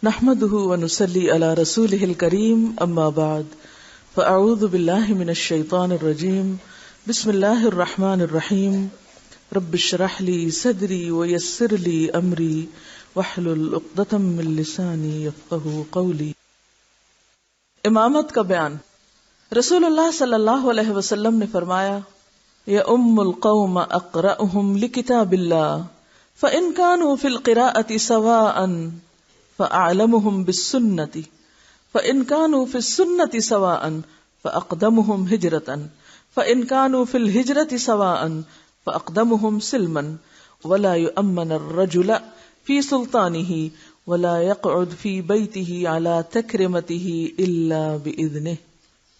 نحمده ونصلي على رسوله الكريم اما بعد فاعوذ بالله من الشيطان الرجيم بسم الله الرحمن الرحيم رب اشرح لي صدري ويسر لي امري واحلل عقدة من لساني يفقهوا قولي. امامت کا بیان. رسول اللہ صلی اللہ علیہ وسلم نے فرمایا یا القوم اقرأهم لکتاب اللہ فإن كانوا في القراءة سواء فأعلمهم بالسنة فإن كانوا في السنة سواء فأقدمهم هجرة فإن كانوا في الهجرة سواء فأقدمهم سلما ولا يؤمن الرجل في سلطانه ولا يقعد في بيته على تكرمته إلا بإذنه.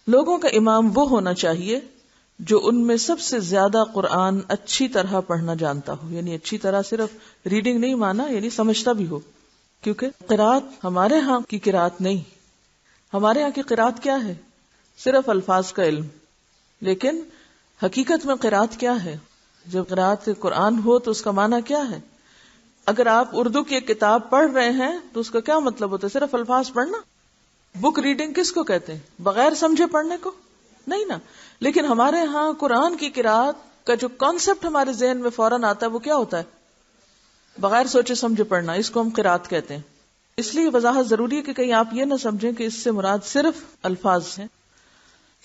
لوگوں کا امام وہ ہونا چاہیے جو ان میں سب سے زیادہ قرآن اچھی طرح پڑھنا جانتا ہو. یعنی اچھی طرح صرف ریڈنگ نہیں مانا، یعنی سمجھتا بھی ہو، کیونکہ قرات ہمارے ہاں کی قرات نہیں. ہمارے ہاں کی قرات کیا ہے؟ صرف الفاظ کا علم. لیکن حقیقت میں قرات کیا ہے؟ جب قرات قرآن ہو تو اس کا معنی کیا ہے؟ اگر آپ اردو کی ایک کتاب پڑھ رہے ہیں تو اس کا کیا مطلب ہوتا ہے؟ صرف الفاظ پڑھنا؟ بک ریڈنگ کس کو کہتے ہیں؟ بغیر سمجھے پڑھنے کو نہیں نا. لیکن ہمارے ہاں قرآن کی قرات کا جو کانسیپٹ ہمارے ذہن میں فوراً آتا ہے وہ کیا ہوتا ہے؟ بغیر سوچے سمجھے پڑھنا. اس کو ہم قرات کہتے ہیں. اس لیے وضاحت ضروری ہے کہ کہیں آپ یہ نہ سمجھیں کہ اس سے مراد صرف الفاظ ہیں.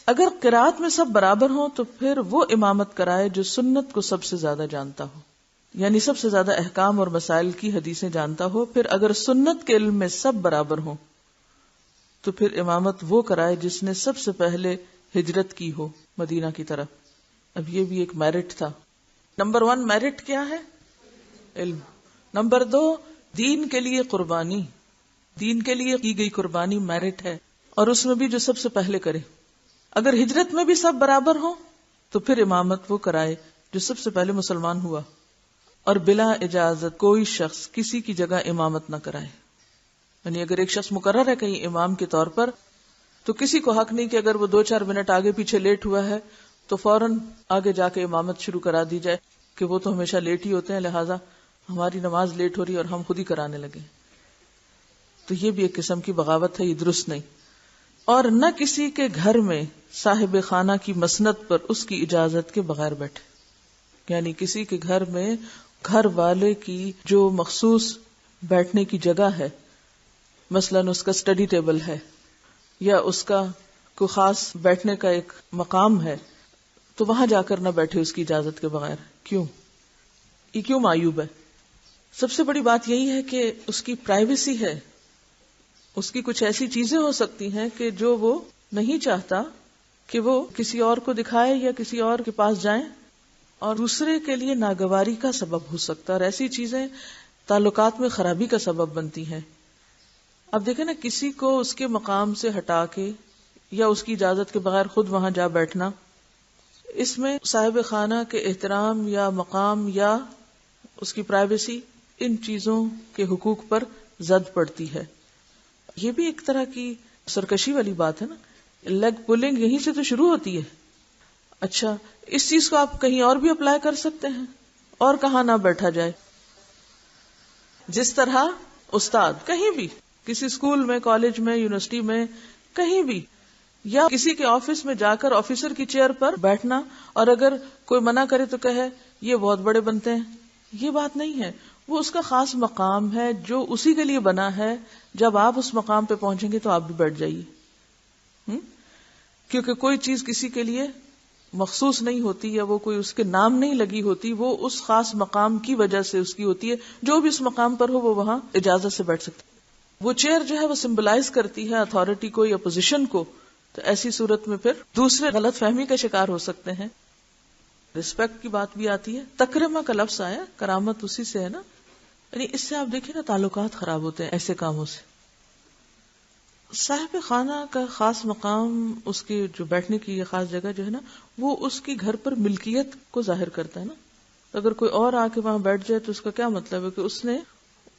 اگر قرات میں سب برابر ہوں تو پھر وہ امامت کرائے جو سنت کو سب سے زیادہ جانتا ہو، یعنی سب سے زیادہ احکام اور مسائل کی حدیثیں جانتا ہو. پھر اگر سنت کے علم میں سب برابر ہوں تو پھر امامت وہ کرائے جس نے سب سے پہلے ہجرت کی ہو مدینہ کی طرف. اب یہ بھی ایک میرٹ تھا. نمبر 1 میرٹ کیا ہے؟ علم. نمبر 2 دین کے لیے قربانی. دین کے لیے کی گئی قربانی میرٹ ہے، اور اس میں بھی جو سب سے پہلے کرے. اگر ہجرت میں بھی سب برابر ہوں تو پھر امامت وہ کرائے جو سب سے پہلے مسلمان ہوا، اور بلا اجازت کوئی شخص کسی کی جگہ امامت نہ کرائے. یعنی اگر ایک شخص مقرر ہے کہیں امام کے طور پر تو کسی کو حق نہیں کہ اگر وہ 2-4 منٹ آگے پیچھے لیٹ ہوا ہے تو فوراً آگے جا کے امامت شروع کرا دی جائے کہ وہ تو ہمیشہ لیٹ ہی ہوتے ہیں، لہٰذا ہماری نماز لیٹ ہو رہی ہے اور ہم خود ہی کرانے لگے. تو یہ بھی ایک قسم کی بغاوت ہے، یہ درست نہیں. اور نہ کسی کے گھر میں صاحب خانہ کی مسند پر اس کی اجازت کے بغیر بیٹھے. یعنی کسی کے گھر میں گھر والے کی جو مخصوص بیٹھنے کی جگہ ہے، مثلاً اس کا اسٹڈی ٹیبل ہے یا اس کا کوئی خاص بیٹھنے کا ایک مقام ہے، تو وہاں جا کر نہ بیٹھے اس کی اجازت کے بغیر. کیوں؟ یہ کیوں معیوب ہے؟ سب سے بڑی بات یہی ہے کہ اس کی پرائیویسی ہے. اس کی کچھ ایسی چیزیں ہو سکتی ہیں کہ جو وہ نہیں چاہتا کہ وہ کسی اور کو دکھائے یا کسی اور کے پاس جائیں، اور دوسرے کے لیے ناگواری کا سبب ہو سکتا ہے، اور ایسی چیزیں تعلقات میں خرابی کا سبب بنتی ہیں. اب دیکھیں نا، کسی کو اس کے مقام سے ہٹا کے یا اس کی اجازت کے بغیر خود وہاں جا بیٹھنا، اس میں صاحب خانہ کے احترام یا مقام یا اس کی پرائیویسی، ان چیزوں کے حقوق پر زد پڑتی ہے. یہ بھی ایک طرح کی سرکشی والی بات ہے نا. لیگ پولنگ یہیں سے تو شروع ہوتی ہے. اچھا، اس چیز کو آپ کہیں اور بھی اپلائی کر سکتے ہیں، اور کہاں نہ بیٹھا جائے. جس طرح استاد کہیں بھی، کسی اسکول میں، کالج میں، یونیورسٹی میں، کہیں بھی، یا کسی کے آفس میں جا کر آفیسر کی چیئر پر بیٹھنا، اور اگر کوئی منع کرے تو کہے یہ بہت بڑے بنتے ہیں، یہ بات نہیں ہے. وہ اس کا خاص مقام ہے جو اسی کے لیے بنا ہے. جب آپ اس مقام پہ پہنچیں گے تو آپ بھی بیٹھ جائیے. کیونکہ کوئی چیز کسی کے لیے مخصوص نہیں ہوتی، یا وہ کوئی اس کے نام نہیں لگی ہوتی، وہ اس خاص مقام کی وجہ سے اس کی ہوتی ہے. جو بھی اس مقام پر ہو وہ وہاں اجازت سے بیٹھ سکتا. وہ چیئر جو ہے وہ سمبلائز کرتی ہے اتھارٹی کو یا پوزیشن کو. تو ایسی صورت میں پھر دوسرے غلط فہمی کا شکار ہو سکتے ہیں. رسپیکٹ کی بات بھی آتی ہے. تکرمہ کا لفظ آیا، کرامت اسی سے ہے نا. یعنی اس سے آپ دیکھیں نا، تعلقات خراب ہوتے ہیں ایسے کاموں سے. صاحب خانہ کا خاص مقام، اس کی جو بیٹھنے کی یہ خاص جگہ جو ہے نا، وہ اس کی گھر پر ملکیت کو ظاہر کرتا ہے نا. اگر کوئی اور آ کے وہاں بیٹھ جائے تو اس کا کیا مطلب ہے کہ اس نے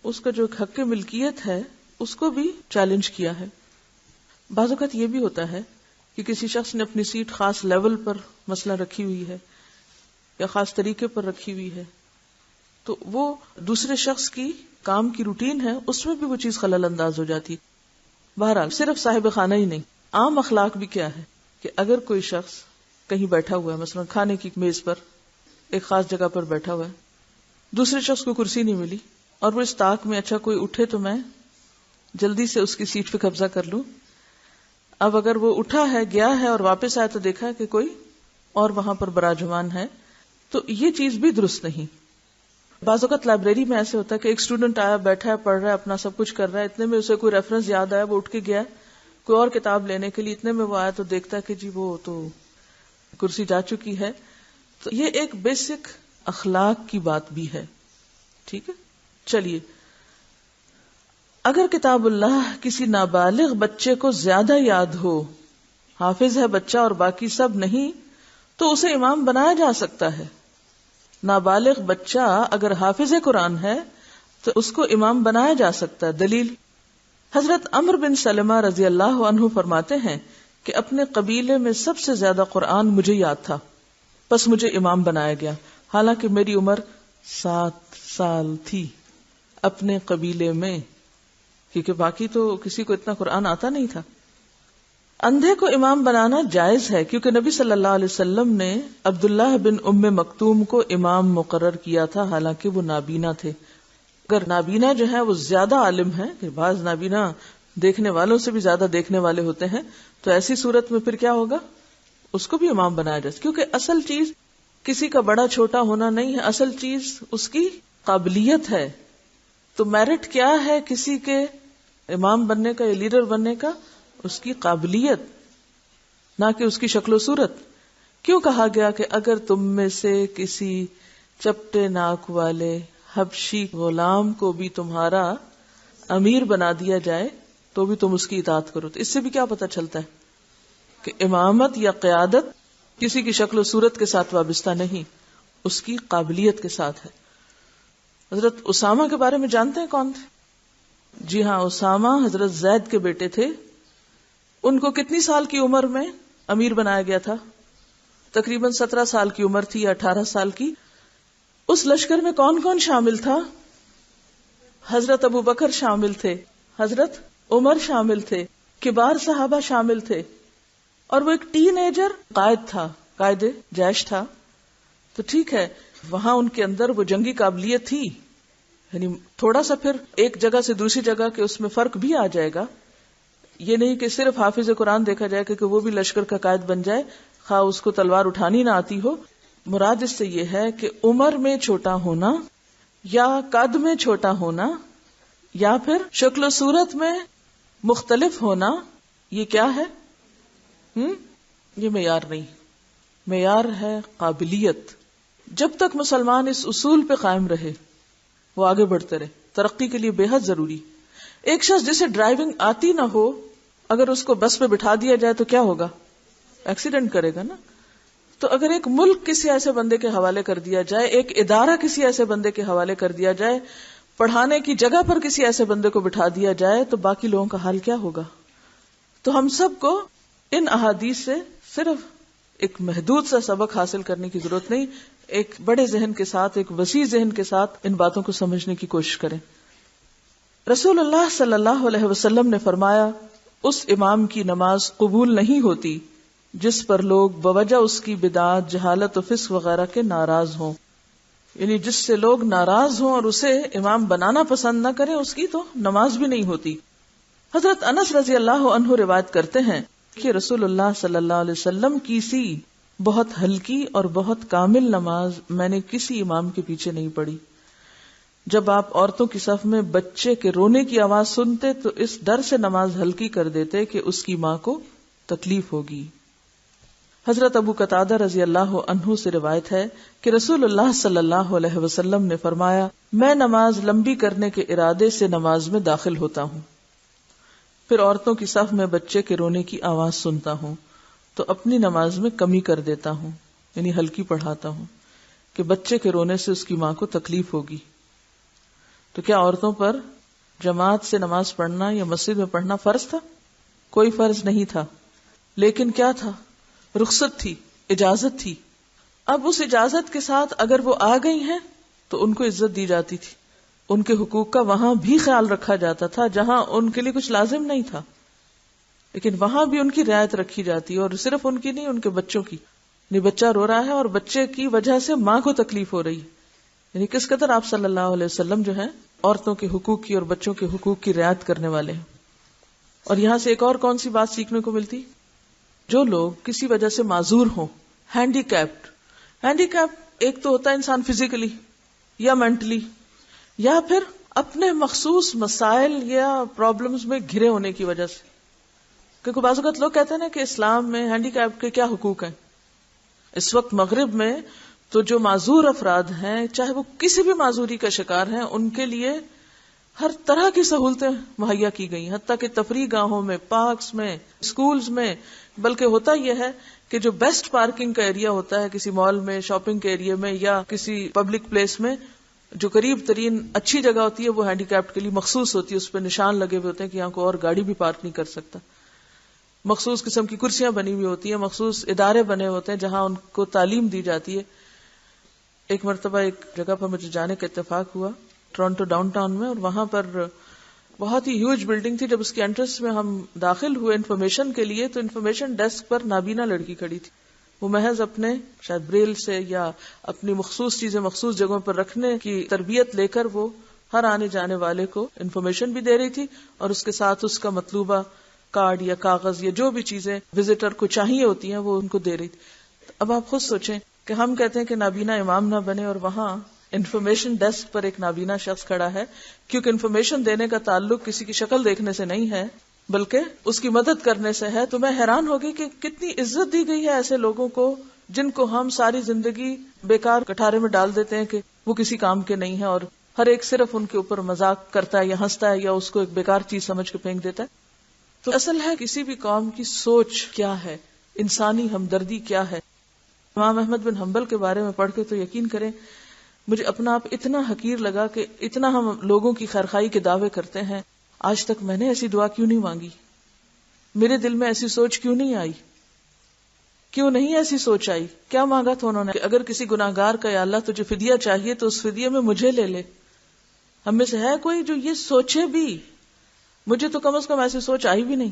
اس کا جو حق ملکیت ہے اس کو بھی چیلنج کیا ہے. بعض اوقات یہ بھی ہوتا ہے کہ کسی شخص نے اپنی سیٹ خاص لیول پر مثلا رکھی ہوئی ہے یا خاص طریقے پر رکھی ہوئی ہے، تو وہ دوسرے شخص کی کام کی روٹین ہے، اس میں بھی وہ چیز خلل انداز ہو جاتی. بہرحال صرف صاحب خانہ ہی نہیں، عام اخلاق بھی کیا ہے کہ اگر کوئی شخص کہیں بیٹھا ہوا ہے، مثلا کھانے کی میز پر ایک خاص جگہ پر بیٹھا ہوا ہے، دوسرے شخص کو کرسی نہیں ملی اور وہ اس طاق میں اچھا کوئی اٹھے تو میں جلدی سے اس کی سیٹ پہ قبضہ کر لوں. اب اگر وہ اٹھا ہے، گیا ہے اور واپس آیا تو دیکھا کہ کوئی اور وہاں پر براجمان ہے، تو یہ چیز بھی درست نہیں. بعض اوقات لائبریری میں ایسے ہوتا ہے کہ ایک اسٹوڈنٹ آیا، بیٹھا ہے، پڑھ رہا ہے، اپنا سب کچھ کر رہا ہے، اتنے میں اسے کوئی ریفرنس یاد آیا، وہ اٹھ کے گیا کوئی اور کتاب لینے کے لیے، اتنے میں وہ آیا تو دیکھتا ہے کہ جی وہ تو کرسی جا چکی ہے. تو یہ ایک بیسک اخلاق کی بات بھی ہے. ٹھیک ہے، چلیے. اگر کتاب اللہ کسی نابالغ بچے کو زیادہ یاد ہو، حافظ ہے بچہ اور باقی سب نہیں، تو اسے امام بنایا جا سکتا ہے. نابالغ بچہ اگر حافظ قرآن ہے تو اس کو امام بنایا جا سکتا ہے. دلیل حضرت عمرو بن سلمہ رضی اللہ عنہ فرماتے ہیں کہ اپنے قبیلے میں سب سے زیادہ قرآن مجھے یاد تھا، پس مجھے امام بنایا گیا، حالانکہ میری عمر 7 سال تھی. اپنے قبیلے میں، کیونکہ باقی تو کسی کو اتنا قرآن آتا نہیں تھا. اندھے کو امام بنانا جائز ہے کیونکہ نبی صلی اللہ علیہ وسلم نے عبداللہ بن ام مکتوم کو امام مقرر کیا تھا، حالانکہ وہ نابینا تھے. اگر نابینا جو ہے وہ زیادہ عالم ہے، کہ بعض نابینا دیکھنے والوں سے بھی زیادہ دیکھنے والے ہوتے ہیں، تو ایسی صورت میں پھر کیا ہوگا؟ اس کو بھی امام بنایا جائے، کیونکہ اصل چیز کسی کا بڑا چھوٹا ہونا نہیں ہے، اصل چیز اس کی قابلیت ہے. تو میرٹ کیا ہے کسی کے امام بننے کا یا لیڈر بننے کا؟ اس کی قابلیت، نہ کہ اس کی شکل و صورت. کیوں کہا گیا کہ اگر تم میں سے کسی چپٹے ناک والے حبشی غلام کو بھی تمہارا امیر بنا دیا جائے تو بھی تم اس کی اطاعت کرو. تو اس سے بھی کیا پتہ چلتا ہے کہ امامت یا قیادت کسی کی شکل و صورت کے ساتھ وابستہ نہیں، اس کی قابلیت کے ساتھ ہے. حضرت اسامہ کے بارے میں جانتے ہیں کون تھے؟ جی ہاں، اسامہ حضرت زید کے بیٹے تھے. ان کو کتنی سال کی عمر میں امیر بنایا گیا تھا؟ تقریباً 17 سال کی عمر تھی یا 18 سال کی. اس لشکر میں کون کون شامل تھا؟ حضرت ابو بکر شامل تھے، حضرت عمر شامل تھے، کبار صحابہ شامل تھے، اور وہ ایک ٹین ایجر قائد تھا، قائد جیش تھا. تو ٹھیک ہے، وہاں ان کے اندر وہ جنگی قابلیت تھی، یعنی تھوڑا سا پھر ایک جگہ سے دوسری جگہ کے اس میں فرق بھی آ جائے گا. یہ نہیں کہ صرف حافظ قرآن دیکھا جائے کہ وہ بھی لشکر کا قائد بن جائے خواہ اس کو تلوار اٹھانی نہ آتی ہو. مراد اس سے یہ ہے کہ عمر میں چھوٹا ہونا یا قد میں چھوٹا ہونا یا پھر شکل و صورت میں مختلف ہونا، یہ کیا ہے؟ یہ معیار نہیں، معیار ہے قابلیت. جب تک مسلمان اس اصول پہ قائم رہے وہ آگے بڑھتے رہے، ترقی کے لیے بے حد ضروری. ایک شخص جسے ڈرائیونگ آتی نہ ہو، اگر اس کو بس پہ بٹھا دیا جائے تو کیا ہوگا؟ ایکسیڈنٹ کرے گا نا. تو اگر ایک ملک کسی ایسے بندے کے حوالے کر دیا جائے، ایک ادارہ کسی ایسے بندے کے حوالے کر دیا جائے، پڑھانے کی جگہ پر کسی ایسے بندے کو بٹھا دیا جائے، تو باقی لوگوں کا حال کیا ہوگا؟ تو ہم سب کو ان احادیث سے صرف ایک محدود سا سبق حاصل کرنے کی ضرورت نہیں، ایک بڑے ذہن کے ساتھ، ایک وسیع ذہن کے ساتھ ان باتوں کو سمجھنے کی کوشش کریں. رسول اللہ صلی اللہ علیہ وسلم نے فرمایا، اس امام کی نماز قبول نہیں ہوتی جس پر لوگ بوجہ اس کی بدعات، جہالت و فسق وغیرہ کے ناراض ہوں. یعنی جس سے لوگ ناراض ہوں اور اسے امام بنانا پسند نہ کریں، اس کی تو نماز بھی نہیں ہوتی. حضرت انس رضی اللہ عنہ روایت کرتے ہیں کہ رسول اللہ صلی اللہ علیہ وسلم کی سی بہت ہلکی اور بہت کامل نماز میں نے کسی امام کے پیچھے نہیں پڑھی. جب آپ عورتوں کی صف میں بچے کے رونے کی آواز سنتے تو اس ڈر سے نماز ہلکی کر دیتے کہ اس کی ماں کو تکلیف ہوگی. حضرت ابو قتادہ رضی اللہ عنہ سے روایت ہے کہ رسول اللہ صلی اللہ علیہ وسلم نے فرمایا، میں نماز لمبی کرنے کے ارادے سے نماز میں داخل ہوتا ہوں، پھر عورتوں کی صف میں بچے کے رونے کی آواز سنتا ہوں تو اپنی نماز میں کمی کر دیتا ہوں، یعنی ہلکی پڑھاتا ہوں کہ بچے کے رونے سے اس کی ماں کو تکلیف ہوگی. تو کیا عورتوں پر جماعت سے نماز پڑھنا یا مسجد میں پڑھنا فرض تھا؟ کوئی فرض نہیں تھا، لیکن کیا تھا؟ رخصت تھی، اجازت تھی. اب اس اجازت کے ساتھ اگر وہ آ گئی ہیں تو ان کو عزت دی جاتی تھی، ان کے حقوق کا وہاں بھی خیال رکھا جاتا تھا جہاں ان کے لیے کچھ لازم نہیں تھا، لیکن وہاں بھی ان کی رعایت رکھی جاتی ہے، اور صرف ان کی نہیں، ان کے بچوں کی. یعنی بچہ رو رہا ہے اور بچے کی وجہ سے ماں کو تکلیف ہو رہی ہے. یعنی کس قدر آپ صلی اللہ علیہ وسلم جو ہیں عورتوں کے حقوق کی اور بچوں کے حقوق کی رعایت کرنے والے ہیں. اور یہاں سے ایک اور کون سی بات سیکھنے کو ملتی؟ جو لوگ کسی وجہ سے معذور ہوں، ہینڈی کیپڈ ایک تو ہوتا ہے انسان فزیکلی یا مینٹلی، یا پھر اپنے مخصوص مسائل یا پرابلمز میں گھرے ہونے کی وجہ سے. کیونکہ بعض اوقات لوگ کہتے ہیں نا کہ اسلام میں ہینڈی کیپ کے کیا حقوق ہیں. اس وقت مغرب میں تو جو معذور افراد ہیں، چاہے وہ کسی بھی معذوری کا شکار ہیں، ان کے لیے ہر طرح کی سہولتیں مہیا کی گئی، حتیٰ کہ تفریح گاہوں میں، پارکس میں، اسکولز میں. بلکہ ہوتا یہ ہے کہ جو بیسٹ پارکنگ کا ایریا ہوتا ہے کسی مال میں، شاپنگ کے ایریا میں یا کسی پبلک پلیس میں، جو قریب ترین اچھی جگہ ہوتی ہے وہ ہینڈی کیپڈ کے لیے مخصوص ہوتی ہے. اس پہ نشان لگے ہوئے ہوتے ہیں کہ یہاں کوئی اور گاڑی بھی پارک نہیں کر سکتا. مخصوص قسم کی کرسیاں بنی ہوئی ہوتی ہیں، مخصوص ادارے بنے ہوتے ہیں جہاں ان کو تعلیم دی جاتی ہے. ایک مرتبہ ایک جگہ پر مجھے جانے کا اتفاق ہوا ٹورنٹو ڈاؤن ٹاؤن میں، اور وہاں پر بہت ہی ہیوج بلڈنگ تھی. جب اس کے انٹرنس میں ہم داخل ہوئے انفارمیشن کے لیے تو انفارمیشن ڈیسک پر نابینا لڑکی کھڑی تھی. وہ محض اپنے شاید بریل سے یا اپنی مخصوص چیزیں مخصوص جگہوں پر رکھنے کی تربیت لے کر وہ ہر آنے جانے والے کو انفارمیشن بھی دے رہی تھی، اور اس کے ساتھ اس کا مطلوبہ کارڈ یا کاغذ یا جو بھی چیزیں وزٹر کو چاہیے ہوتی ہیں وہ ان کو دے رہی تھی. اب آپ خود سوچیں کہ ہم کہتے ہیں کہ نابینا امام نہ بنے، اور وہاں انفارمیشن ڈیسک پر ایک نابینا شخص کھڑا ہے. کیونکہ انفارمیشن دینے کا تعلق کسی کی شکل دیکھنے سے نہیں ہے بلکہ اس کی مدد کرنے سے ہے. تو میں حیران ہو گئی کہ کتنی عزت دی گئی ہے ایسے لوگوں کو جن کو ہم ساری زندگی بیکار کٹھارے میں ڈال دیتے ہیں کہ وہ کسی کام کے نہیں ہیں، اور ہر ایک صرف ان کے اوپر مذاق کرتا ہے یا ہنستا ہے یا اس کو ایک بیکار چیز سمجھ کے پھینک دیتا ہے. تو اصل ہے کسی بھی قوم کی سوچ کیا ہے، انسانی ہمدردی کیا ہے. امام احمد بن حنبل کے بارے میں پڑھ کے تو یقین کریں مجھے اپنا آپ اتنا حقیر لگا کہ اتنا ہم لوگوں کی خیرخواہی کے دعوے کرتے ہیں، آج تک میں نے ایسی دعا کیوں نہیں مانگی، میرے دل میں ایسی سوچ کیوں نہیں آئی، کیوں نہیں ایسی سوچ آئی. کیا مانگا تھا انہوں نے کہ اگر کسی گناہگار کا یا اللہ تجھے فدیہ چاہیے تو اس فدیے میں مجھے لے لے. ہم میں سے ہے کوئی جو یہ سوچے بھی؟ مجھے تو کم از کم ایسی سوچ آئی بھی نہیں.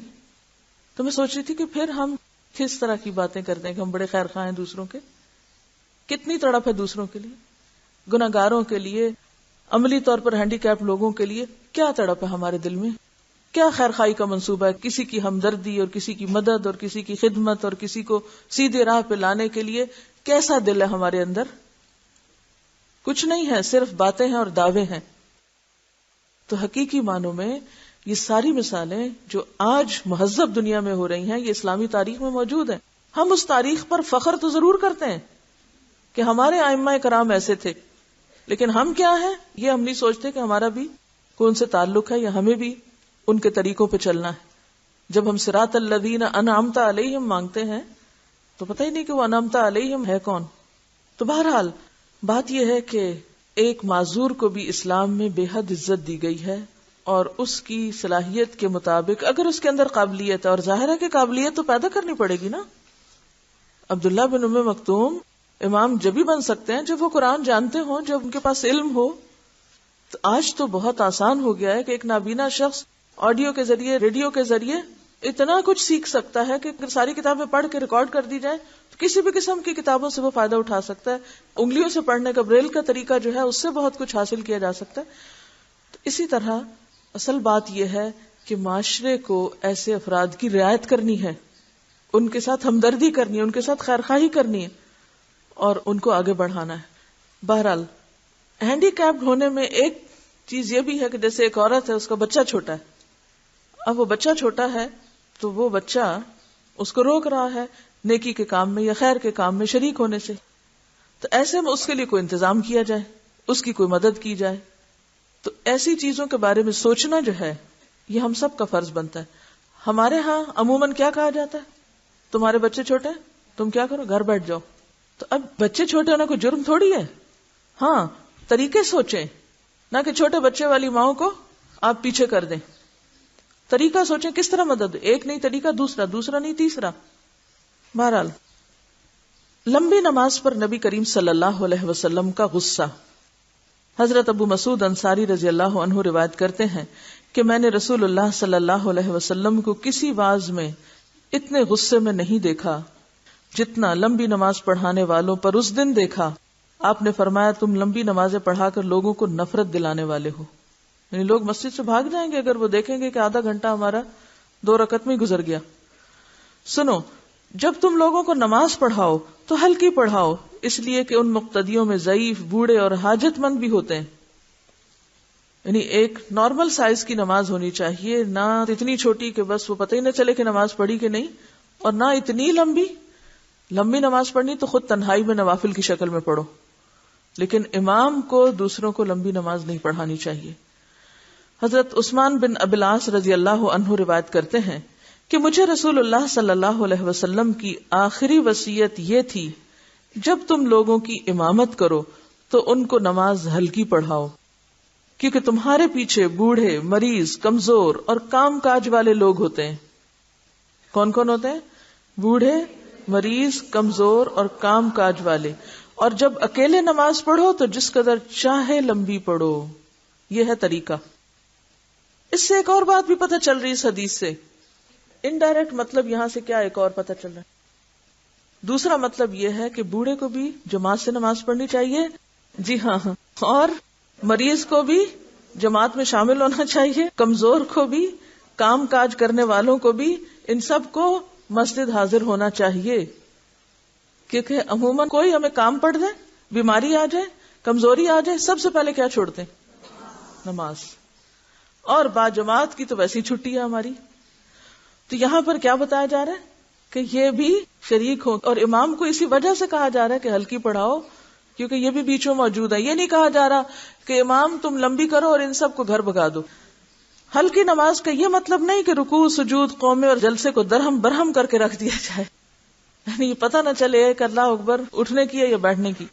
تو میں سوچ رہی تھی کہ پھر ہم کس طرح کی باتیں کرتے ہیں کہ ہم بڑے خیر خواہ ہیں دوسروں کے. کتنی تڑپ ہے دوسروں کے لیے، گناہگاروں کے لیے، عملی طور پر ہینڈی کیپ لوگوں کے لیے. کیا تڑپ ہے ہمارے دل میں، کیا خیر خواہی کا منصوبہ ہے، کسی کی ہمدردی اور کسی کی مدد اور کسی کی خدمت اور کسی کو سیدھے راہ پہ لانے کے لیے کیسا دل ہے ہمارے اندر؟ کچھ نہیں ہے، صرف باتیں ہیں اور دعوے ہیں. تو حقیقی معنوں میں یہ ساری مثالیں جو آج مہذب دنیا میں ہو رہی ہیں یہ اسلامی تاریخ میں موجود ہیں. ہم اس تاریخ پر فخر تو ضرور کرتے ہیں کہ ہمارے ائمہ کرام ایسے تھے، لیکن ہم کیا ہیں یہ ہم نہیں سوچتے کہ ہمارا بھی کون سے تعلق ہے یا ہمیں بھی ان کے طریقوں پہ چلنا ہے. جب ہم صراط الذین انعمت علیہم مانگتے ہیں تو پتہ ہی نہیں کہ وہ انعمت علیہم ہے کون. تو بہرحال بات یہ ہے کہ ایک معذور کو بھی اسلام میں بے حد عزت دی گئی ہے، اور اس کی صلاحیت کے مطابق اگر اس کے اندر قابلیت ہے، اور ظاہر ہے کہ قابلیت تو پیدا کرنی پڑے گی نا. عبداللہ بن ام مکتوم امام جب ہی بن سکتے ہیں جب وہ قرآن جانتے ہوں، جب ان کے پاس علم ہو. تو آج تو بہت آسان ہو گیا ہے کہ ایک نابینا شخص آڈیو کے ذریعے، ریڈیو کے ذریعے اتنا کچھ سیکھ سکتا ہے کہ اگر ساری کتابیں پڑھ کے ریکارڈ کر دی جائیں تو کسی بھی قسم کی کتابوں سے وہ فائدہ اٹھا سکتا ہے. انگلیوں سے پڑھنے کا بریل کا طریقہ جو ہے اس سے بہت کچھ حاصل کیا جا سکتا ہے. تو اسی طرح اصل بات یہ ہے کہ معاشرے کو ایسے افراد کی رعایت کرنی ہے، ان کے ساتھ ہمدردی کرنی ہے، ان کے ساتھ خیرخواہی کرنی ہے اور ان کو آگے بڑھانا ہے. بہرحال ہینڈی کیپڈ ہونے میں ایک چیز یہ بھی ہے کہ جیسے ایک عورت ہے، اس کا بچہ چھوٹا ہے. اب وہ بچہ چھوٹا ہے تو وہ بچہ اس کو روک رہا ہے نیکی کے کام میں یا خیر کے کام میں شریک ہونے سے. تو ایسے میں اس کے لیے کوئی انتظام کیا جائے، اس کی کوئی مدد کی جائے. تو ایسی چیزوں کے بارے میں سوچنا جو ہے یہ ہم سب کا فرض بنتا ہے. ہمارے ہاں عموماً کیا کہا جاتا ہے؟ تمہارے بچے چھوٹے ہیں، تم کیا کرو، گھر بیٹھ جاؤ. تو اب بچے چھوٹے ہونا کوئی جرم تھوڑی ہے. ہاں طریقے سوچیں، نہ کہ چھوٹے بچے والی ماؤں کو آپ پیچھے کر دیں. طریقہ سوچیں کس طرح مدد، ایک نہیں طریقہ دوسرا، دوسرا نہیں تیسرا. بہرحال لمبی نماز پر نبی کریم صلی اللہ علیہ وسلم کا غصہ. حضرت ابو مسعود انصاری رضی اللہ عنہ روایت کرتے ہیں کہ میں نے رسول اللہ صلی اللہ علیہ وسلم کو کسی واعظ میں اتنے غصے میں نہیں دیکھا جتنا لمبی نماز پڑھانے والوں پر اس دن دیکھا. آپ نے فرمایا تم لمبی نمازیں پڑھا کر لوگوں کو نفرت دلانے والے ہو. یعنی لوگ مسجد سے بھاگ جائیں گے اگر وہ دیکھیں گے کہ آدھا گھنٹہ ہمارا 2 رکعت میں گزر گیا. سنو، جب تم لوگوں کو نماز پڑھاؤ تو ہلکی پڑھاؤ، اس لیے کہ ان مقتدیوں میں ضعیف، بوڑھے اور حاجت مند بھی ہوتے ہیں. یعنی ایک نارمل سائز کی نماز ہونی چاہیے، نہ اتنی چھوٹی کہ بس وہ پتہ ہی نہ چلے کہ نماز پڑھی کہ نہیں، اور نہ اتنی لمبی نماز پڑھنی تو خود تنہائی میں نوافل کی شکل میں پڑھو، لیکن امام کو دوسروں کو لمبی نماز نہیں پڑھانی چاہیے. حضرت عثمان بن ابی العاص رضی اللہ عنہ روایت کرتے ہیں کہ مجھے رسول اللہ صلی اللہ علیہ وسلم کی آخری وصیت یہ تھی، جب تم لوگوں کی امامت کرو تو ان کو نماز ہلکی پڑھاؤ، کیونکہ تمہارے پیچھے بوڑھے، مریض، کمزور اور کام کاج والے لوگ ہوتے ہیں. کون کون ہوتے ہیں؟ بوڑھے، مریض، کمزور اور کام کاج والے. اور جب اکیلے نماز پڑھو تو جس قدر چاہے لمبی پڑھو. یہ ہے طریقہ. اس سے ایک اور بات بھی پتہ چل رہی ہے اس حدیث سے. انڈائریکٹ مطلب یہاں سے کیا ایک اور پتہ چل رہا ہے؟ دوسرا مطلب یہ ہے کہ بوڑھے کو بھی جماعت سے نماز پڑھنی چاہیے. جی ہاں، اور مریض کو بھی جماعت میں شامل ہونا چاہیے، کمزور کو بھی، کام کاج کرنے والوں کو بھی، ان سب کو مسجد حاضر ہونا چاہیے. کیونکہ عموماً کوئی ہمیں کام پڑ جائے، بیماری آ جائے، کمزوری آ جائے، سب سے پہلے کیا چھوڑتے ہیں؟ نماز. اور باجماعت کی تو ویسی چھٹی ہے ہماری. تو یہاں پر کیا بتایا جا رہا ہے کہ یہ بھی شریک ہو. اور امام کو اسی وجہ سے کہا جا رہا ہے کہ ہلکی پڑھاؤ، کیونکہ یہ بھی بیچ میں موجود ہے. یہ نہیں کہا جا رہا کہ امام تم لمبی کرو اور ان سب کو گھر بھگا دو. ہلکی نماز کا یہ مطلب نہیں کہ رکوع، سجود، قومے اور جلسے کو درہم برہم کر کے رکھ دیا جائے، یعنی یہ پتہ نہ چلے کہ اللہ اکبر اٹھنے کی ہے یا بیٹھنے کی.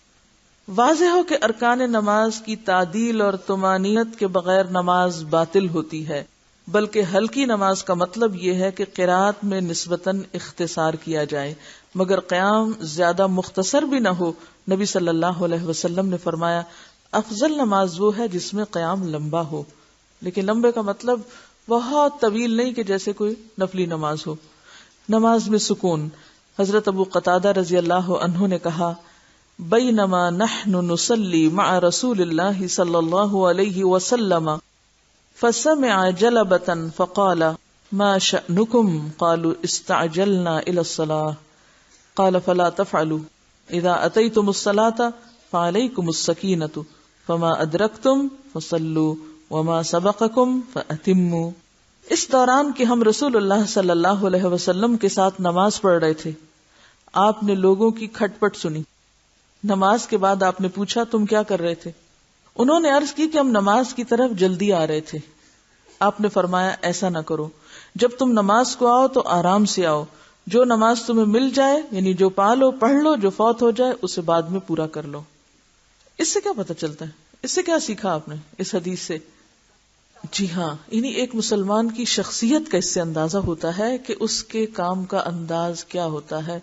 واضح ہو کہ ارکان نماز کی تعدیل اور طمانینت کے بغیر نماز باطل ہوتی ہے. بلکہ ہلکی نماز کا مطلب یہ ہے کہ قرات میں نسبتاً اختصار کیا جائے مگر قیام زیادہ مختصر بھی نہ ہو. نبی صلی اللہ علیہ وسلم نے فرمایا افضل نماز وہ ہے جس میں قیام لمبا ہو. لیکن لمبے کا مطلب بہت طویل نہیں کہ جیسے کوئی نفلی نماز ہو. نماز میں سکون. حضرت ابو قتادہ رضی اللہ عنہ نے کہا بینما نحن نصلی مع رسول اللہ صلی اللہ علیہ وسلم فسمع جلبة فقال ما شأنكم قالوا استعجلنا إلى الصلاة قال فلا تفعلوا اذا اتيتم الصلاة فعليكم السكينة فما ادركتم فصلوا وما سبقكم فأتموا. اس دوران کہ ہم رسول اللہ صلی اللہ علیہ وسلم کے ساتھ نماز پڑھ رہے تھے، آپ نے لوگوں کی کھٹ پٹ سنی. نماز کے بعد آپ نے پوچھا تم کیا کر رہے تھے؟ انہوں نے عرض کی کہ ہم نماز کی طرف جلدی آ رہے تھے. آپ نے فرمایا ایسا نہ کرو، جب تم نماز کو آؤ تو آرام سے آؤ. جو نماز تمہیں مل جائے یعنی جو پا لو پڑھ لو، جو فوت ہو جائے اسے بعد میں پورا کر لو. اس سے کیا پتہ چلتا ہے؟ اس سے کیا سیکھا آپ نے اس حدیث سے؟ جی ہاں، یعنی ایک مسلمان کی شخصیت کا اس سے اندازہ ہوتا ہے کہ اس کے کام کا انداز کیا ہوتا ہے.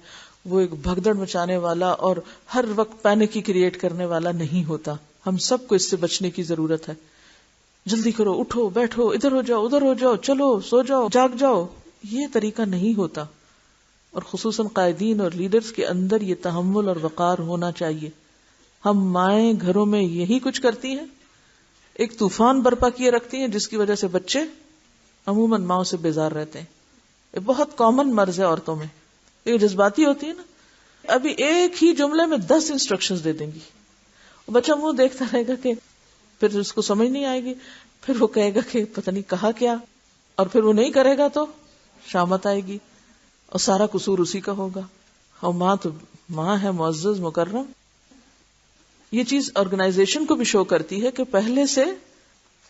وہ ایک بھگدڑ مچانے والا اور ہر وقت پینک کریٹ کرنے والا نہیں ہوتا. ہم سب کو اس سے بچنے کی ضرورت ہے. جلدی کرو، اٹھو، بیٹھو، ادھر ہو جاؤ، ادھر ہو جاؤ، چلو، سو جاؤ، جاگ جاؤ، یہ طریقہ نہیں ہوتا. اور خصوصاً قائدین اور لیڈرز کے اندر یہ تحمل اور وقار ہونا چاہیے. ہم مائیں گھروں میں یہی کچھ کرتی ہیں، ایک طوفان برپا کیے رکھتی ہیں جس کی وجہ سے بچے عموماً ماؤں سے بیزار رہتے ہیں. یہ بہت کامن مرض ہے عورتوں میں. یہ جذباتی ہوتی ہے نا، ابھی ایک ہی جملے میں 10 انسٹرکشنز دے دیں گی. بچہ منہ دیکھتا رہے گا کہ پھر اس کو سمجھ نہیں آئے گی، پھر وہ کہے گا کہ پتہ نہیں کہا کیا، اور پھر وہ نہیں کرے گا تو شامت آئے گی اور سارا قصور اسی کا ہوگا. اور ماں تو ماں ہے، معزز، مکرم. یہ چیز آرگنائزیشن کو بھی شو کرتی ہے کہ پہلے سے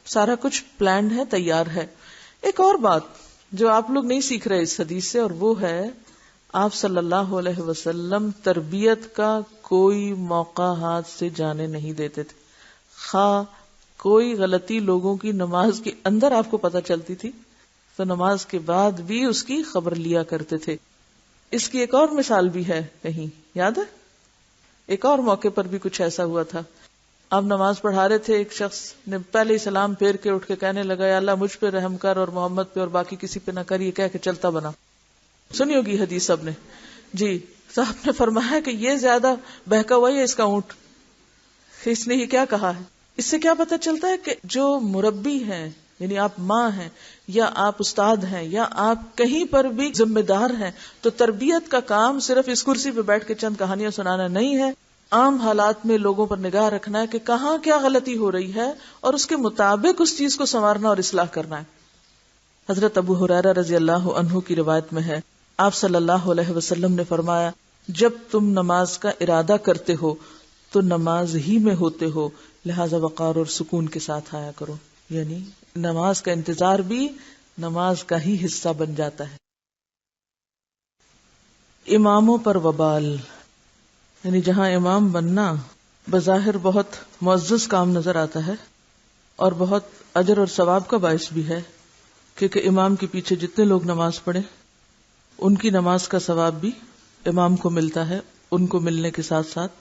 سارا کچھ پلانڈ ہے، تیار ہے. ایک اور بات جو آپ لوگ نہیں سیکھ رہے اس حدیث سے، اور وہ ہے آپ صلی اللہ علیہ وسلم تربیت کا کوئی موقع ہاتھ سے جانے نہیں دیتے تھے. خواہ کوئی غلطی لوگوں کی نماز کے اندر آپ کو پتہ چلتی تھی تو نماز کے بعد بھی اس کی خبر لیا کرتے تھے. اس کی ایک اور مثال بھی ہے، کہیں یاد ہے؟ ایک اور موقع پر بھی کچھ ایسا ہوا تھا. آپ نماز پڑھا رہے تھے، ایک شخص نے پہلے ہی سلام پھیر کے اٹھ کے کہنے لگا یا اللہ مجھ پہ رحم کر اور محمد پہ اور باقی کسی پہ نہ کر، یہ کہہ کے چلتا بنا. سنی ہوگی حدیث سب نے. جی صاحب نے فرمایا کہ یہ زیادہ بہکا ہوا ہے اس کا اونٹ، اس نے یہ کیا کہا ہے. اس سے کیا پتہ چلتا ہے کہ جو مربی ہیں، یعنی آپ ماں ہیں یا آپ استاد ہیں یا آپ کہیں پر بھی ذمہ دار ہیں، تو تربیت کا کام صرف اس کرسی پہ بیٹھ کے چند کہانیاں سنانا نہیں ہے. عام حالات میں لوگوں پر نگاہ رکھنا ہے کہ کہاں کیا غلطی ہو رہی ہے اور اس کے مطابق اس چیز کو سنوارنا اور اصلاح کرنا ہے. حضرت ابو ہریرہ رضی اللہ عنہ کی روایت میں ہے، آپ صلی اللہ علیہ وسلم نے فرمایا، جب تم نماز کا ارادہ کرتے ہو تو نماز ہی میں ہوتے ہو، لہذا وقار اور سکون کے ساتھ آیا کرو. یعنی نماز کا انتظار بھی نماز کا ہی حصہ بن جاتا ہے. اماموں پر وبال، یعنی جہاں امام بننا بظاہر بہت معزز کام نظر آتا ہے اور بہت اجر اور ثواب کا باعث بھی ہے، کیونکہ امام کے پیچھے جتنے لوگ نماز پڑھیں ان کی نماز کا ثواب بھی امام کو ملتا ہے، ان کو ملنے کے ساتھ ساتھ.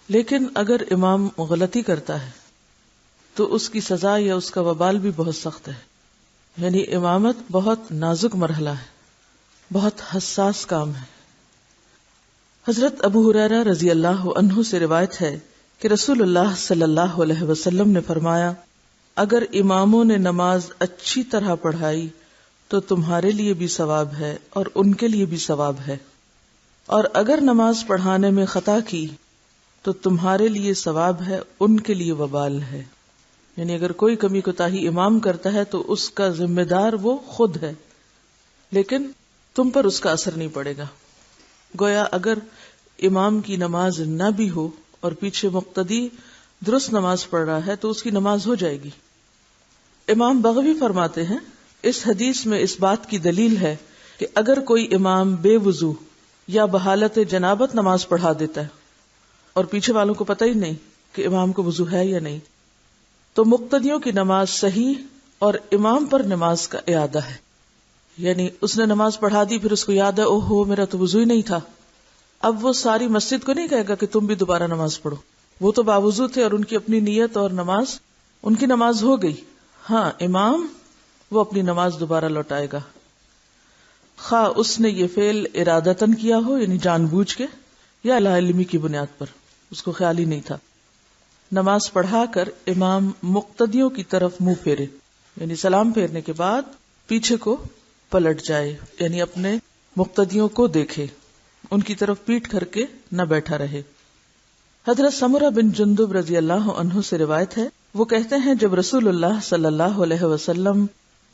لیکن اگر امام غلطی کرتا ہے تو اس کی سزا یا اس کا وبال بھی بہت سخت ہے. یعنی امامت بہت نازک مرحلہ ہے، بہت حساس کام ہے. حضرت ابو ہریرہ رضی اللہ عنہ سے روایت ہے کہ رسول اللہ صلی اللہ علیہ وسلم نے فرمایا، اگر اماموں نے نماز اچھی طرح پڑھائی تو تمہارے لیے بھی ثواب ہے اور ان کے لیے بھی ثواب ہے، اور اگر نماز پڑھانے میں خطا کی تو تمہارے لیے ثواب ہے، ان کے لیے وبال ہے. یعنی اگر کوئی کمی کوتاہی امام کرتا ہے تو اس کا ذمہ دار وہ خود ہے، لیکن تم پر اس کا اثر نہیں پڑے گا. گویا اگر امام کی نماز نہ بھی ہو اور پیچھے مقتدی درست نماز پڑھ رہا ہے تو اس کی نماز ہو جائے گی. امام بغوی فرماتے ہیں، اس حدیث میں اس بات کی دلیل ہے کہ اگر کوئی امام بے وضو یا بحالت جنابت نماز پڑھا دیتا ہے اور پیچھے والوں کو پتہ ہی نہیں کہ امام کو وضو ہے یا نہیں، تو مقتدیوں کی نماز صحیح اور امام پر نماز کا اعادہ ہے. یعنی اس نے نماز پڑھا دی، پھر اس کو یاد ہے اوہ ہو میرا تو وضو ہی نہیں تھا. اب وہ ساری مسجد کو نہیں کہے گا کہ تم بھی دوبارہ نماز پڑھو، وہ تو باوضو تھے اور ان کی اپنی نیت اور نماز، ان کی نماز ہو گئی. ہاں امام وہ اپنی نماز دوبارہ لوٹائے گا، خواہ اس نے یہ فعل ارادتاً کیا ہو، یعنی جان بوجھ کے، یا لاعلمی کی بنیاد پر، اس کو خیال ہی نہیں تھا. نماز پڑھا کر امام مقتدیوں کی طرف منہ پھیرے، یعنی سلام پھیرنے کے بعد پیچھے کو پلٹ جائے، یعنی اپنے مقتدیوں کو دیکھے، ان کی طرف پیٹ کر کے نہ بیٹھا رہے. حضرت سمرہ بن جندب رضی اللہ عنہ سے روایت ہے، وہ کہتے ہیں جب رسول اللہ صلی اللہ علیہ وسلم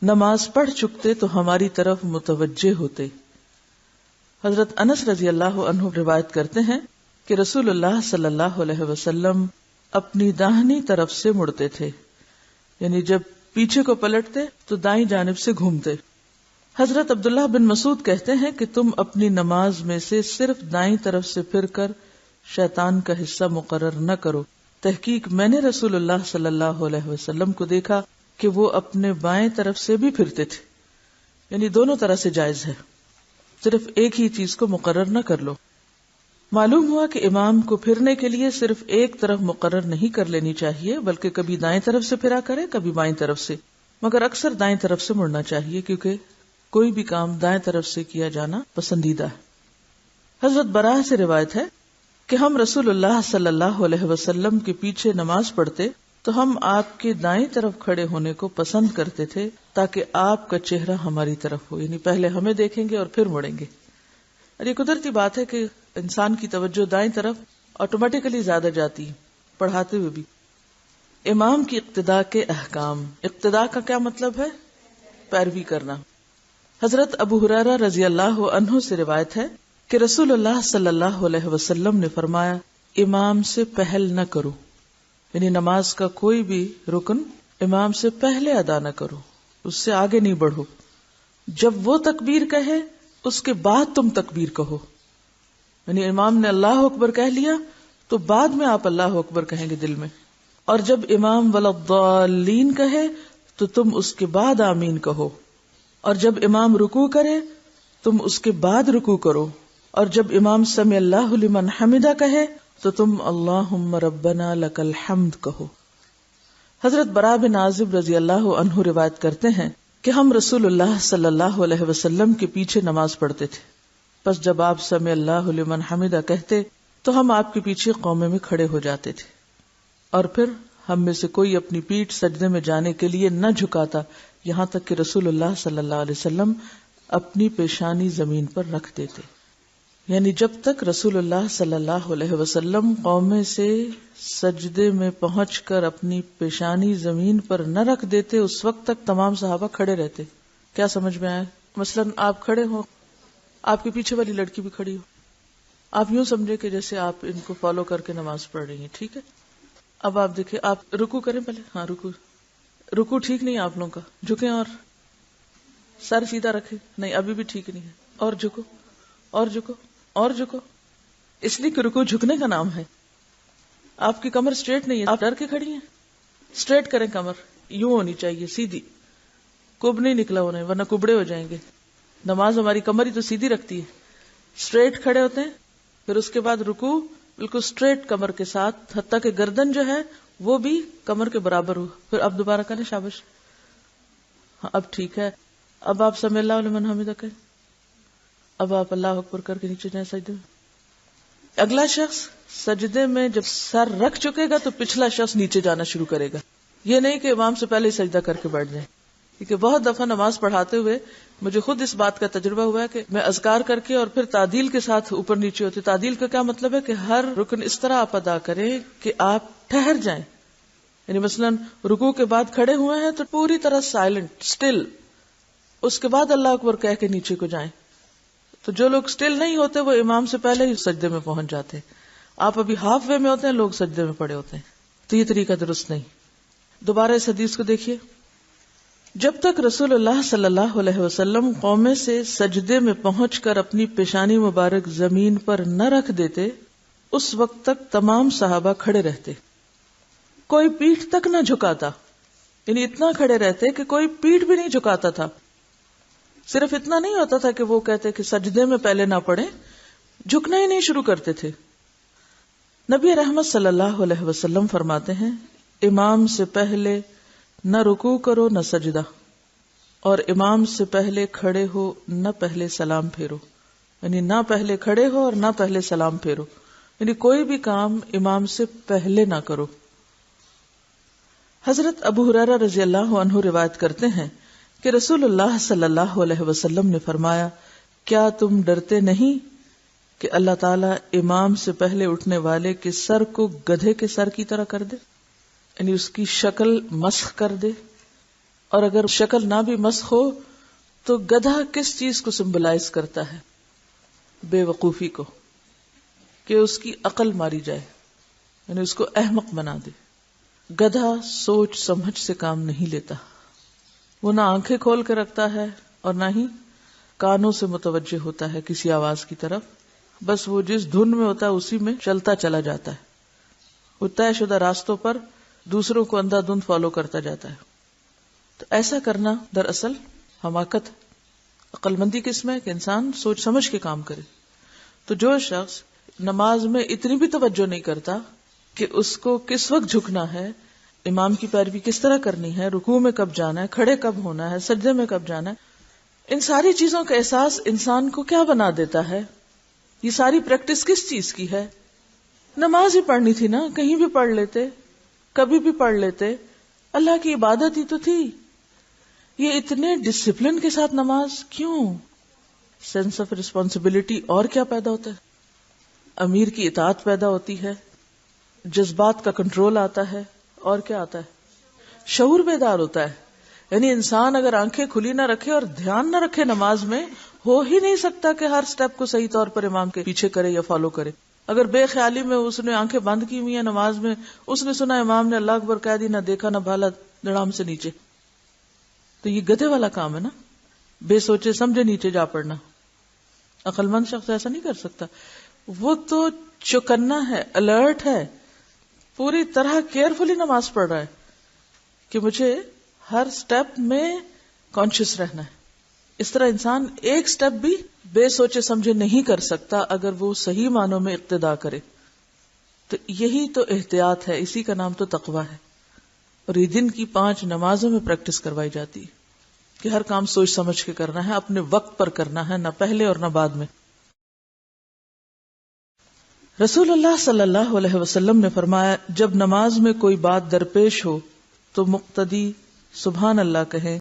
نماز پڑھ چکتے تو ہماری طرف متوجہ ہوتے. حضرت انس رضی اللہ عنہ روایت کرتے ہیں کہ رسول اللہ صلی اللہ علیہ وسلم اپنی داہنی طرف سے مڑتے تھے، یعنی جب پیچھے کو پلٹتے تو دائیں جانب سے گھومتے. حضرت عبداللہ بن مسعود کہتے ہیں کہ تم اپنی نماز میں سے صرف دائیں طرف سے پھر کر شیطان کا حصہ مقرر نہ کرو، تحقیق میں نے رسول اللہ صلی اللہ علیہ وسلم کو دیکھا کہ وہ اپنے بائیں طرف سے بھی پھرتے تھے. یعنی دونوں طرح سے جائز ہے، صرف ایک ہی چیز کو مقرر نہ کر لو. معلوم ہوا کہ امام کو پھرنے کے لیے صرف ایک طرف مقرر نہیں کر لینی چاہیے، بلکہ کبھی دائیں طرف سے پھرا کرے، کبھی بائیں طرف سے، مگر اکثر دائیں طرف سے مڑنا چاہیے کیونکہ کوئی بھی کام دائیں طرف سے کیا جانا پسندیدہ ہے. حضرت براہ سے روایت ہے کہ ہم رسول اللہ صلی اللہ علیہ وسلم کے پیچھے نماز پڑھتے تو ہم آپ کے دائیں طرف کھڑے ہونے کو پسند کرتے تھے تاکہ آپ کا چہرہ ہماری طرف ہو، یعنی پہلے ہمیں دیکھیں گے اور پھر مڑیں گے. اور یہ قدرتی بات ہے کہ انسان کی توجہ دائیں طرف آٹومیٹکلی زیادہ جاتی ہے پڑھاتے ہوئے بھی. امام کی اقتداء کے احکام. اقتداء کا کیا مطلب ہے؟ پیروی کرنا. حضرت ابو ہریرہ رضی اللہ عنہ سے روایت ہے کہ رسول اللہ صلی اللہ علیہ وسلم نے فرمایا، امام سے پہل نہ کرو، یعنی نماز کا کوئی بھی رکن امام سے پہلے ادا نہ کرو، اس سے آگے نہیں بڑھو. جب وہ تکبیر کہے اس کے بعد تم تکبیر کہو، یعنی امام نے اللہ اکبر کہہ لیا تو بعد میں آپ اللہ اکبر کہیں گے دل میں، اور جب امام ولضالین کہے تو تم اس کے بعد آمین کہو، اور جب امام رکوع کرے تم اس کے بعد رکوع کرو، اور جب امام سمع اللہ لمن حمدہ کہے تو تم اللہم ربنا لک الحمد کہو۔ حضرت براء بن عازب رضی اللہ عنہ روایت کرتے ہیں کہ ہم رسول اللہ صلی اللہ علیہ وسلم کے پیچھے نماز پڑھتے تھے، پس جب آپ سمع اللہ لمن حمدہ کہتے تو ہم آپ کے پیچھے قومے میں کھڑے ہو جاتے تھے، اور پھر ہم میں سے کوئی اپنی پیٹھ سجدے میں جانے کے لیے نہ جھکاتا یہاں تک کہ رسول اللہ صلی اللہ علیہ وسلم اپنی پیشانی زمین پر رکھ دیتے۔ یعنی جب تک رسول اللہ صلی اللہ علیہ وسلم قومے سے سجدے میں پہنچ کر اپنی پیشانی زمین پر نہ رکھ دیتے اس وقت تک تمام صحابہ کھڑے رہتے۔ کیا سمجھ میں آیا؟ مثلاً آپ کھڑے ہو، آپ کے پیچھے والی لڑکی بھی کھڑی ہو، آپ یوں سمجھے کہ جیسے آپ ان کو فالو کر کے نماز پڑھ رہی ہیں، ٹھیک ہے؟ اب آپ دیکھیں، آپ رکوع کریں پہلے، ہاں رکوع ٹھیک نہیں ہے آپ لوگوں کا، جھکیں اور سر سیدھا رکھیں، نہیں ابھی بھی ٹھیک نہیں ہے، اور جھکو اور جھکو اور جھکو، اس لیے کہ رکوع جھکنے کا نام ہے۔ آپ کی کمر سٹریٹ نہیں ہے، آپ ڈر کے کھڑی ہیں، سٹریٹ کریں، کمر یوں ہونی چاہیے سیدھی، کب نہیں نکلا ہونا ہے ورنہ کبڑے ہو جائیں گے۔ نماز ہماری کمر ہی تو سیدھی رکھتی ہے، سٹریٹ کھڑے ہوتے ہیں، پھر اس کے بعد رکوع بالکل سٹریٹ کمر کے ساتھ، حتیٰ کہ گردن جو ہے وہ بھی کمر کے برابر ہو، پھر اب دوبارہ کریں، شاباش، ہاں اب ٹھیک ہے۔ اب آپ سمع اللہ لمن حمدہ کہیں، اب آپ اللہ اکبر کر کے نیچے جائیں سجدے میں۔ اگلا شخص سجدے میں جب سر رکھ چکے گا تو پچھلا شخص نیچے جانا شروع کرے گا، یہ نہیں کہ امام سے پہلے ہی سجدہ کر کے بیٹھ جائیں، کیونکہ بہت دفعہ نماز پڑھاتے ہوئے مجھے خود اس بات کا تجربہ ہوا ہے کہ میں اذکار کر کے اور پھر تعدیل کے ساتھ اوپر نیچے ہوتی۔ تعدیل کا کیا مطلب ہے کہ ہر رکن اس طرح آپ ادا کریں کہ آپ ٹھہر جائیں، یعنی مثلاً رکوع کے بعد کھڑے ہوئے ہیں تو پوری طرح سائلنٹ سٹل، اس کے بعد اللہ اکبر کہہ کے نیچے کو جائیں۔ تو جو لوگ سٹل نہیں ہوتے وہ امام سے پہلے ہی سجدے میں پہنچ جاتے ہیں، آپ ابھی ہاف وے میں ہوتے ہیں، لوگ سجدے میں پڑے ہوتے ہیں، تو یہ طریقہ درست نہیں۔ دوبارہ اس حدیث کو دیکھیے، جب تک رسول اللہ صلی اللہ علیہ وسلم قومے سے سجدے میں پہنچ کر اپنی پیشانی مبارک زمین پر نہ رکھ دیتے اس وقت تک تمام صحابہ کھڑے رہتے، کوئی پیٹھ تک نہ جھکاتا، یعنی اتنا کھڑے رہتے کہ کوئی پیٹھ بھی نہیں جھکاتا تھا۔ صرف اتنا نہیں ہوتا تھا کہ وہ کہتے کہ سجدے میں پہلے نہ پڑھیں، جھکنا ہی نہیں شروع کرتے تھے۔ نبی رحمت صلی اللہ علیہ وسلم فرماتے ہیں، امام سے پہلے نہ رکوع کرو نہ سجدہ، اور امام سے پہلے کھڑے ہو نہ پہلے سلام پھیرو، یعنی نہ پہلے کھڑے ہو اور نہ پہلے سلام پھیرو، یعنی کوئی بھی کام امام سے پہلے نہ کرو۔ حضرت ابو ہریرہ رضی اللہ عنہ روایت کرتے ہیں کہ رسول اللہ صلی اللہ علیہ وسلم نے فرمایا، کیا تم ڈرتے نہیں کہ اللہ تعالیٰ امام سے پہلے اٹھنے والے کے سر کو گدھے کے سر کی طرح کر دے، یعنی اس کی شکل مسخ کر دے؟ اور اگر شکل نہ بھی مسخ ہو تو گدھا کس چیز کو سمبلائز کرتا ہے؟ بے وقوفی کو، کہ اس کی عقل ماری جائے، یعنی اس کو احمق بنا دے۔ گدھا سوچ سمجھ سے کام نہیں لیتا، وہ نہ آنکھیں کھول کے رکھتا ہے اور نہ ہی کانوں سے متوجہ ہوتا ہے کسی آواز کی طرف، بس وہ جس دھن میں ہوتا ہے اسی میں چلتا چلا جاتا ہے، وہ طے شدہ راستوں پر دوسروں کو اندھا دھند فالو کرتا جاتا ہے۔ تو ایسا کرنا دراصل حماقت ہے۔ عقل مندی کس میں ہے کہ انسان سوچ سمجھ کے کام کرے۔ تو جو شخص نماز میں اتنی بھی توجہ نہیں کرتا کہ اس کو کس وقت جھکنا ہے، امام کی پیروی کس طرح کرنی ہے، رکوع میں کب جانا ہے، کھڑے کب ہونا ہے، سجدے میں کب جانا ہے، ان ساری چیزوں کا احساس انسان کو کیا بنا دیتا ہے؟ یہ ساری پریکٹس کس چیز کی ہے؟ نماز ہی پڑھنی تھی نا، کہیں بھی پڑھ لیتے، کبھی بھی پڑھ لیتے، اللہ کی عبادت ہی تو تھی۔ یہ اتنے ڈسپلن کے ساتھ نماز کیوں؟ سینس آف ریسپانسبلٹی اور کیا پیدا ہوتا ہے؟ امیر کی اطاعت پیدا ہوتی ہے، جذبات کا کنٹرول آتا ہے، اور کیا آتا ہے؟ شعور بیدار ہوتا ہے۔ یعنی انسان اگر آنکھیں کھلی نہ رکھے اور دھیان نہ رکھے نماز میں، ہو ہی نہیں سکتا کہ ہر سٹیپ کو صحیح طور پر امام کے پیچھے کرے یا فالو کرے۔ اگر بے خیالی میں اس نے آنکھیں بند کی ہوئی ہیں نماز میں، اس نے سنا امام نے اللہ اکبر کہہ دی، نہ دیکھا نہ بھالا، دڑام سے نیچے، تو یہ گدھے والا کام ہے نا، بے سوچے سمجھے نیچے جا پڑنا۔ عقل مند شخص ایسا نہیں کر سکتا، وہ تو چوکنا ہے، الرٹ ہے، پوری طرح کیئرفلی نماز پڑھ رہا ہے کہ مجھے ہر سٹیپ میں کانشیس رہنا ہے۔ اس طرح انسان ایک سٹیپ بھی بے سوچے سمجھے نہیں کر سکتا اگر وہ صحیح معنوں میں اقتدا کرے۔ تو یہی تو احتیاط ہے، اسی کا نام تو تقویٰ ہے. اور یہ دن کی 5 نمازوں میں پریکٹس کروائی جاتی ہے کہ ہر کام سوچ سمجھ کے کرنا ہے، اپنے وقت پر کرنا ہے، نہ پہلے اور نہ بعد میں. رسول اللہ صلی اللہ علیہ وسلم نے فرمایا جب نماز میں کوئی بات درپیش ہو تو مقتدی سبحان اللہ کہیں